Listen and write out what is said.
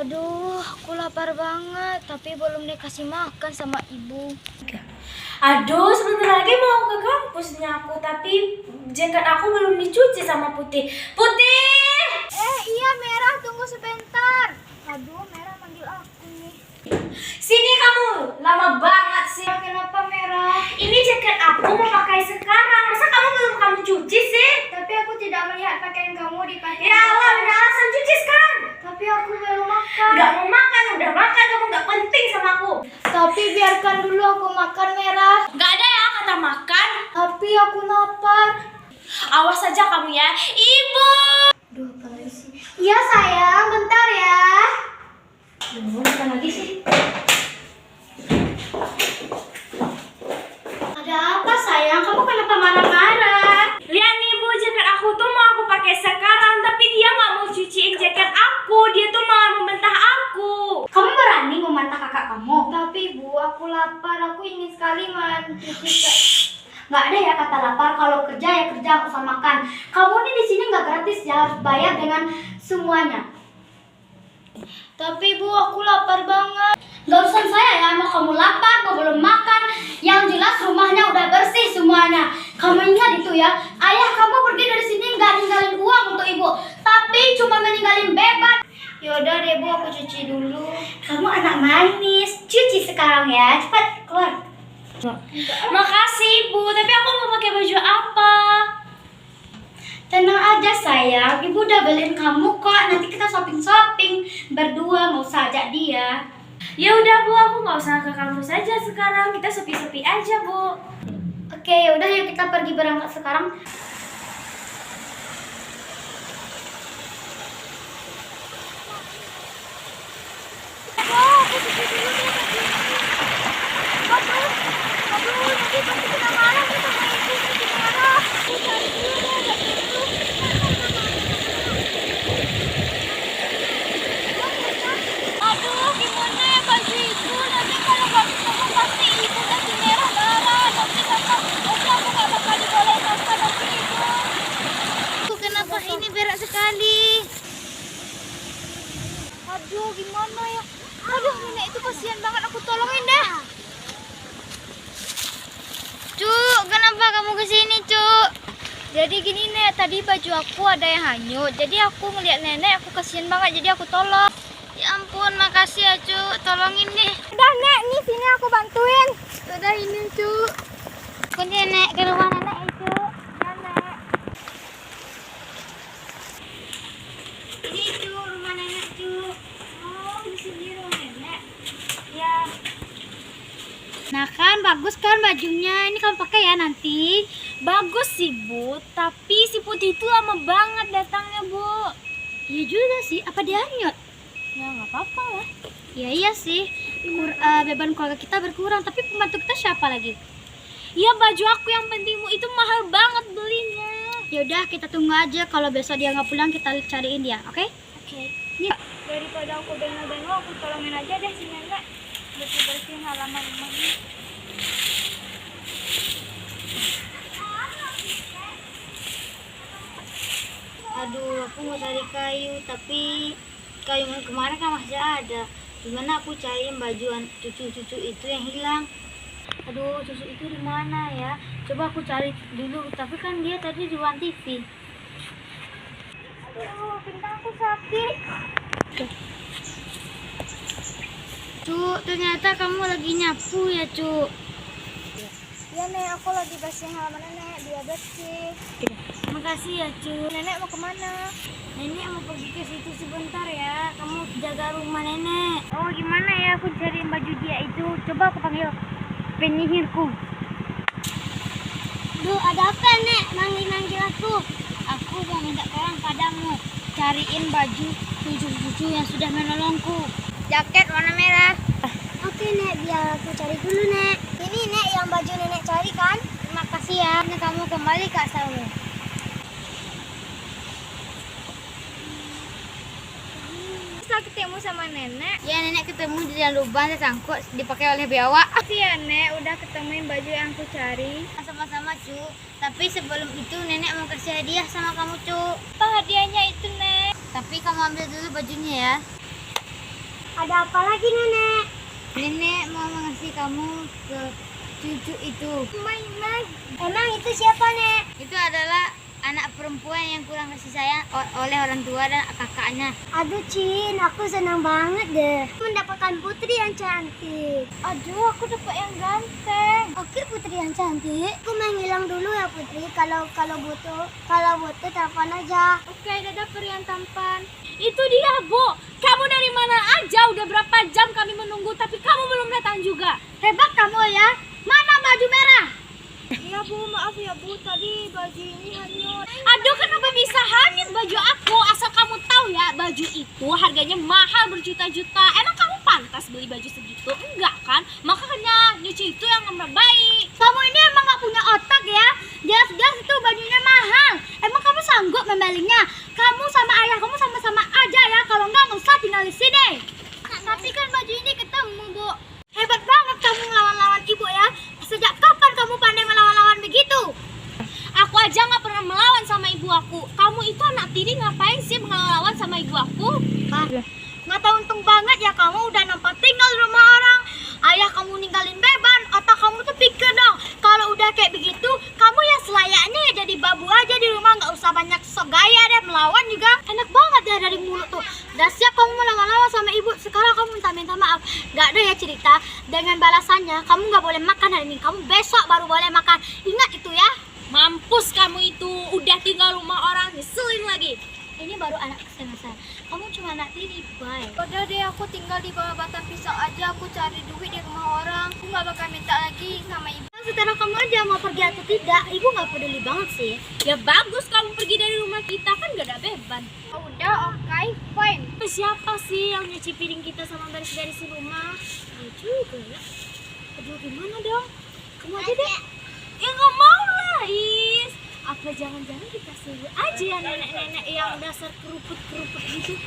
Aduh, aku lapar banget, tapi belum dikasih makan sama ibu. Aduh, sebentar lagi mau ke kampusnya aku, tapi jaket aku belum dicuci sama Putih. Putih! Iya Merah, tunggu sebentar. Aduh, Merah manggil aku nih. Sini kamu, lama banget sih. Kenapa Merah? Ini jaket aku mau pakai sekarang, masa kamu cuci sih? Tapi aku tidak melihat pakaian kamu dipakai. Ya Allah, udah alasan cuci sekarang. Tapi aku belum makan. Gak mau makan, udah makan, kamu gak penting sama aku. Tapi biarkan dulu aku makan Merah. Gak ada ya kata makan. Tapi aku lapar. Awas saja kamu ya, Ibu. Aduh, apa lagi sih? Iya sayang, bentar ya. Bukan lagi sih. Ada apa sayang? Kamu kenapa marah-marah? Lihat nih Bu, jaket aku tuh mau aku pakai sekarang, tapi dia nggak mau cuciin jaket aku. Dia tuh malah membantah aku. Kamu berani membantah kakak kamu? Tapi Bu, aku lapar. Aku ingin sekali mencuci. Nggak ada ya kata lapar. Kalau kerja ya kerja, nggak usah makan. Kamu nih di sini nggak gratis ya, harus bayar dengan semuanya. Tapi Bu, aku lapar banget. Gak urusan saya ya, mau kamu lapar, mau belum makan. Yang jelas rumahnya udah bersih semuanya. Kamu ingat itu ya, ayah kamu pergi dari sini nggak ninggalin uang untuk ibu, tapi cuma meninggalin beban. Yaudah deh Bu, aku cuci dulu. Kamu anak manis, cuci sekarang ya, cepat keluar. Makasih Bu, tapi aku mau pakai baju apa? Tenang aja sayang, ibu udah beliin kamu kok. Nanti kita shopping berdua, nggak usah ajak dia. Ya udah Bu, aku nggak usah ke kampus aja sekarang. Kita sepi-sepi aja Bu. Oke, yaudah yuk kita pergi berangkat sekarang. Sekali. Aduh, gimana ya? Aduh, nenek itu kasihan banget. Aku tolongin dah. Cuk, kenapa kamu kesini, Cuk? Jadi gini, Nek. Tadi baju aku ada yang hanyut. Jadi aku ngeliat nenek, aku kasihan banget. Jadi aku tolong. Ya ampun, makasih ya, Cuk. Tolongin nih. Udah, Nek. Nih, sini aku bantuin. Udah, ini, Cuk. Aku Nek ke rumah nenek, Cuk. Ya, Nek. Ini Cuk, rumah nenek Cuk. Oh, di sini rumah nenek. Ya. Nah kan, bagus kan bajunya. Ini kamu pakai ya nanti. Bagus sih Bu, tapi si Putih itu lama banget datangnya Bu. Iya juga sih. Apa dia hanyut? Ya nggak apa-apa lah. Ya iya sih. Beban keluarga kita berkurang. Tapi pembantu kita siapa lagi? Ya baju aku yang penting Bu, itu mahal banget belinya. Yaudah, kita tunggu aja. Kalau besok dia nggak pulang, kita cariin dia, oke? Oke. Yuk. Daripada aku bengong-bengong, aku tolongin aja deh si nenek bersih-bersihin halaman rumahnya. Aduh, aku mau cari kayu, tapi kayu yang kemarin kan masih ada. Gimana aku cariin bajuan cucu-cucu itu yang hilang? Aduh, cucu itu di mana ya? Coba aku cari dulu, tapi kan dia tadi di ruang TV. Aduh, pinggang aku sakit. Cuk, ternyata kamu lagi nyapu ya, Cuk. Ya Nek, aku lagi bersihin halaman nenek biar bersih. Makasih ya, Cuk. Nenek mau kemana? Nenek mau pergi ke situ sebentar ya. Kamu jaga rumah nenek. Oh gimana ya, aku cariin baju dia itu. Coba aku panggil penyihirku. Duh, ada apa Nek? Manggil-manggil aku. Aku mau minta tolong padamu. Cariin baju cucu-cucu yang sudah menolongku. Jaket warna merah. Oke Nek, biar aku cari dulu Nek. Ini Nek yang baju nenek cari kan? Terima kasih ya. Ini kamu kembali ke asalmu. Setelah ketemu sama nenek. Ya nenek ketemu di dalam lubang tersangkut dipakai oleh biawak. Makasih ya Nek, udah ketemuin baju yang aku cari. Sama-sama Cu. Tapi sebelum itu nenek mau kasih hadiah sama kamu Cu. Apa hadiahnya itu Nek? Tapi kamu ambil dulu bajunya ya. Ada apa lagi, Nenek? Nenek mau ngasih kamu ke cucu itu. Mainan. Emang itu siapa, Nek? Itu adalah anak perempuan yang kurang kasih sayang oleh orang tua dan kakaknya. Aduh, Cin, aku senang banget deh mendapatkan putri yang cantik. Aduh, aku dapat yang ganteng. Oke, putri yang cantik. Aku menghilang dulu ya, Putri. Kalau butuh telepon aja. Oke, dadah peri yang tampan. Itu dia, Bu. Kamu dari mana aja? Udah berapa jam kami menunggu, tapi kamu belum datang juga. Hebat kamu ya. Mana baju merah? Iya, Bu. Maaf ya, Bu. Tadi baju ini hanyut. Aduh, kenapa bisa hanyut baju aku? Asal kamu tahu ya, baju itu harganya mahal berjuta-juta. Emang kamu pantas beli baju segitu? Enggak kan? Makanya nyuci itu yang baik. Kamu ini emang gak punya otak ya. Jelas-jelas itu bajunya mahal. Emang kamu sanggup membelinya? Kamu sama ayah kamu sama-sama aja ya. Kalau nggak usah tinggal di sini. Tapi kan baju ini ketemu, Bu. Hebat banget kamu melawan-lawan ibu ya. Sejak kapan kamu pandai melawan-lawan begitu? Aku aja nggak pernah melawan sama ibu aku. Kamu itu anak tiri, ngapain sih melawan sama ibu aku? Nggak tahu untung banget ya kamu udah nampak tinggal di rumah orang. Ayah kamu ninggalin beban. Otak kamu tuh pikir dong. Kalau udah kayak begitu, kamu ya selayaknya ya jadi babu aja di rumah. Nggak usah banyak sok gaya deh. Melawan juga enak banget ya dari mulut tuh. Udah siap kamu melawan-lawan sama ibu. Sekarang kamu minta maaf. Nggak ada ya cerita. Dengan balasannya, kamu nggak boleh makan hari ini. Kamu besok baru boleh makan. Ingat itu ya. Mampus kamu itu, udah tinggal rumah orang, nyeselin lagi. Ini baru anak kesayangan saya. Kamu cuma anak tiri, bye. Udah deh, aku tinggal di bawah batang pisang aja. Aku cari duit di rumah orang. Aku nggak bakal minta lagi sama ibu. Setelah kamu aja mau pergi atau tidak, ibu nggak peduli banget sih. Ya bagus kamu pergi dari rumah kita, kan gak ada beban. Udah, oke, fine. Siapa sih yang nyuci piring kita sama beres-beresin rumah? Ya juga ya. Aduh, gimana dong? Kamu aja deh. Ya nggak mau lah, Is. Apa jangan-jangan kita suruh aja ya nenek-nenek yang dasar keruput-keruput gitu?